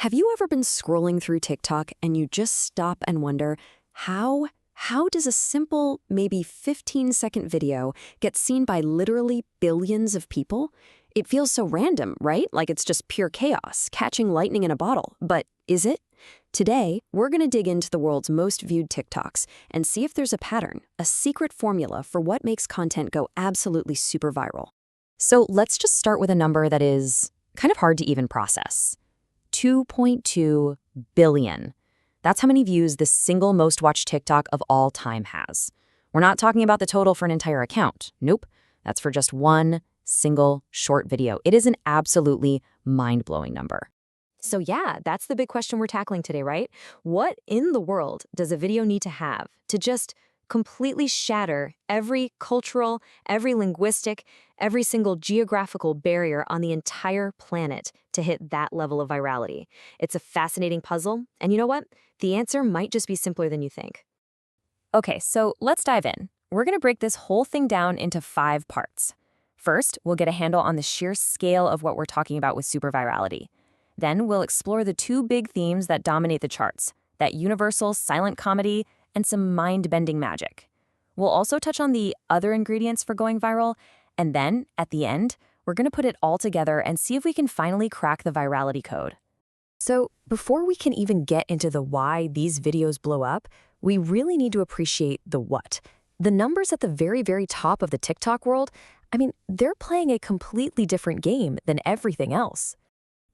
Have you ever been scrolling through TikTok and you just stop and wonder, how does a simple, maybe 15-second video get seen by literally billions of people? It feels so random, right? Like it's just pure chaos, catching lightning in a bottle. But is it? Today, we're going to dig into the world's most viewed TikToks and see if there's a pattern, a secret formula for what makes content go absolutely super viral. So let's just start with a number that is kind of hard to even process. 2.2 billion. That's how many views the single most watched TikTok of all time has. We're not talking about the total for an entire account. Nope. That's for just one single short video. It is an absolutely mind-blowing number. So yeah, that's the big question we're tackling today, right? What in the world does a video need to have to just completely shatter every cultural, every linguistic, every single geographical barrier on the entire planet to hit that level of virality? It's a fascinating puzzle, and you know what? The answer might just be simpler than you think. Okay, so let's dive in. We're going to break this whole thing down into 5 parts. First, we'll get a handle on the sheer scale of what we're talking about with super virality. Then we'll explore the 2 big themes that dominate the charts, that universal silent comedy and some mind-bending magic. We'll also touch on the other ingredients for going viral, and then, at the end, we're going to put it all together and see if we can finally crack the virality code. So, before we can even get into the why these videos blow up, we really need to appreciate the what. The numbers at the very, very top of the TikTok world, they're playing a completely different game than everything else.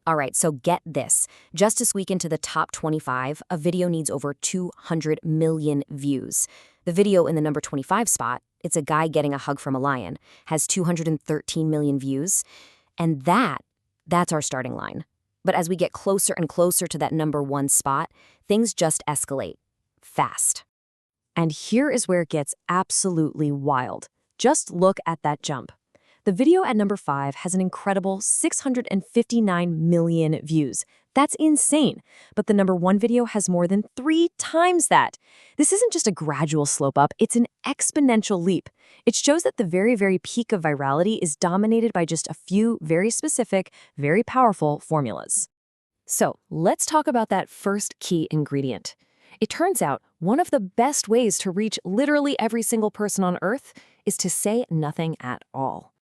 All right, so get this. Just this week into the top 25, a video needs over 200 million views. The video in the number 25 spot, it's a guy getting a hug from a lion, has 213 million views. And that's our starting line. But as we get closer and closer to that number 1 spot, things just escalate fast. And here is where it gets absolutely wild. Just look at that jump. The video at number 5 has an incredible 659 million views. That's insane. But the number 1 video has more than 3 times that. This isn't just a gradual slope up, it's an exponential leap. It shows that the very, very peak of virality is dominated by just a few very specific, very powerful formulas. So let's talk about that first key ingredient. It turns out one of the best ways to reach literally every single person on Earth is to say nothing at all.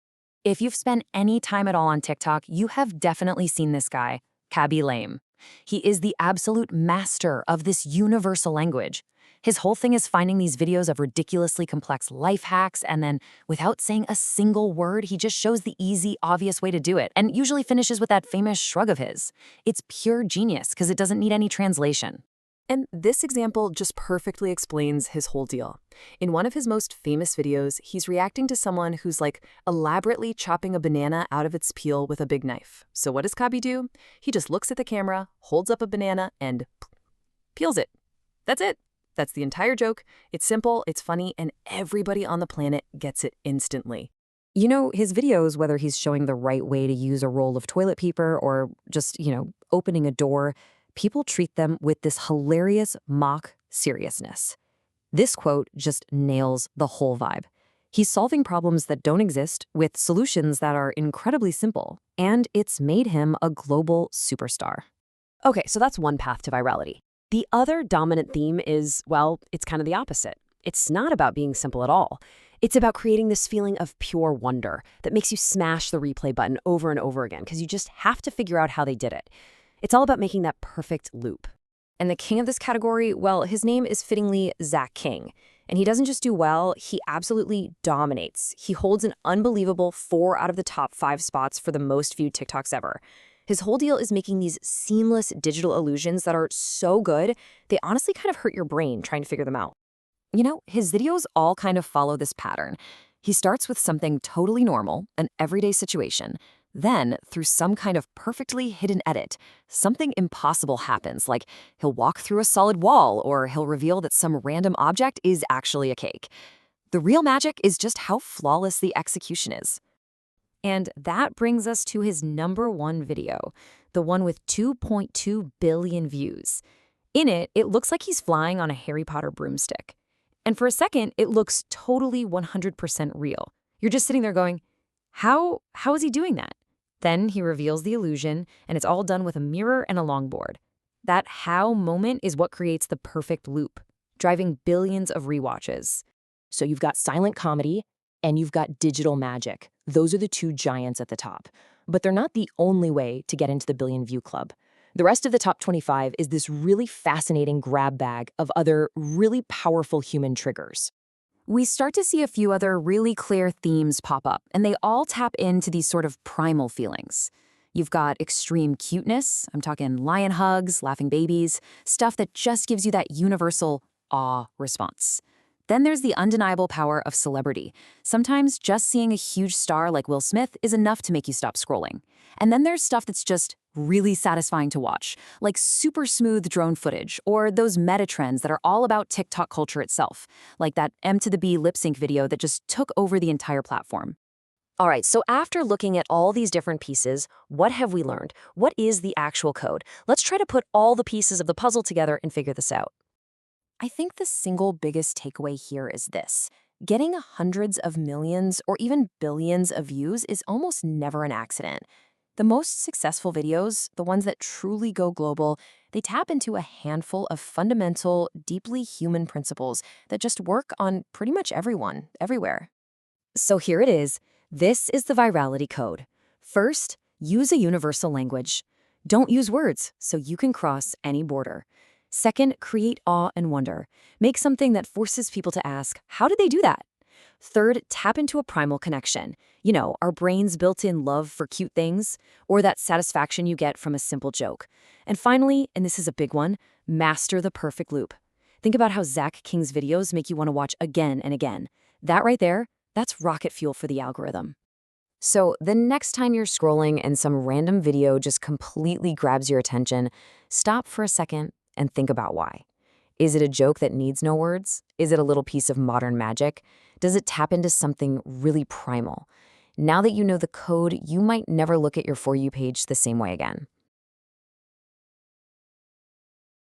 If you've spent any time at all on TikTok, you have definitely seen this guy, Kaby Lame. He is the absolute master of this universal language. His whole thing is finding these videos of ridiculously complex life hacks, and then, without saying a single word, he just shows the easy, obvious way to do it, and usually finishes with that famous shrug of his. It's pure genius because it doesn't need any translation. And this example just perfectly explains his whole deal. In one of his most famous videos, he's reacting to someone who's elaborately chopping a banana out of its peel with a big knife. So what does Kaby do? He just looks at the camera, holds up a banana, and peels it. That's it. That's the entire joke. It's simple, it's funny, and everybody on the planet gets it instantly. You know, his videos, whether he's showing the right way to use a roll of toilet paper or just, opening a door, people treat them with this hilarious mock seriousness. This quote just nails the whole vibe. He's solving problems that don't exist with solutions that are incredibly simple, and it's made him a global superstar. Okay, so that's one path to virality. The other dominant theme is, well, it's kind of the opposite. It's not about being simple at all. It's about creating this feeling of pure wonder that makes you smash the replay button over and over again because you just have to figure out how they did it. It's all about making that perfect loop. And the king of this category, well, his name is fittingly Zach King. And he doesn't just do well, he absolutely dominates. He holds an unbelievable 4 out of the top 5 spots for the most viewed TikToks ever. His whole deal is making these seamless digital illusions that are so good, they honestly kind of hurt your brain trying to figure them out. His videos all kind of follow this pattern. He starts with something totally normal, an everyday situation. Then, through some kind of perfectly hidden edit, something impossible happens, like he'll walk through a solid wall or he'll reveal that some random object is actually a cake. The real magic is just how flawless the execution is. And that brings us to his number 1 video, the one with 2.2 billion views. In it, it looks like he's flying on a Harry Potter broomstick. And for a second, it looks totally 100% real. You're just sitting there going, how is he doing that? Then he reveals the illusion, and it's all done with a mirror and a longboard. That how moment is what creates the perfect loop, driving billions of rewatches. So you've got silent comedy and you've got digital magic. Those are the two giants at the top. But they're not the only way to get into the billion view club. The rest of the top 25 is this really fascinating grab bag of other really powerful human triggers. We start to see a few other really clear themes pop up, and they all tap into these sort of primal feelings. You've got extreme cuteness, I'm talking lion hugs, laughing babies, stuff that just gives you that universal awe response. Then there's the undeniable power of celebrity. Sometimes just seeing a huge star like Will Smith is enough to make you stop scrolling. And then there's stuff that's just really satisfying to watch, like super smooth drone footage, or those meta trends that are all about TikTok culture itself, like that M to the B lip sync video that just took over the entire platform. All right, so after looking at all these different pieces, what have we learned? What is the actual code? Let's try to put all the pieces of the puzzle together and figure this out. I think the single biggest takeaway here is this. Getting hundreds of millions or even billions of views is almost never an accident. The most successful videos, the ones that truly go global, they tap into a handful of fundamental, deeply human principles that just work on pretty much everyone, everywhere. So here it is. This is the virality code. First, use a universal language. Don't use words, so you can cross any border. Second, create awe and wonder. Make something that forces people to ask, how did they do that? Third, tap into a primal connection. You know, our brain's built-in love for cute things, or that satisfaction you get from a simple joke. And finally, and this is a big one, master the perfect loop. Think about how Zach King's videos make you want to watch again and again. That right there, that's rocket fuel for the algorithm. So the next time you're scrolling and some random video just completely grabs your attention, stop for a second and think about why. Is it a joke that needs no words? Is it a little piece of modern magic? Does it tap into something really primal? Now that you know the code, you might never look at your For You page the same way again.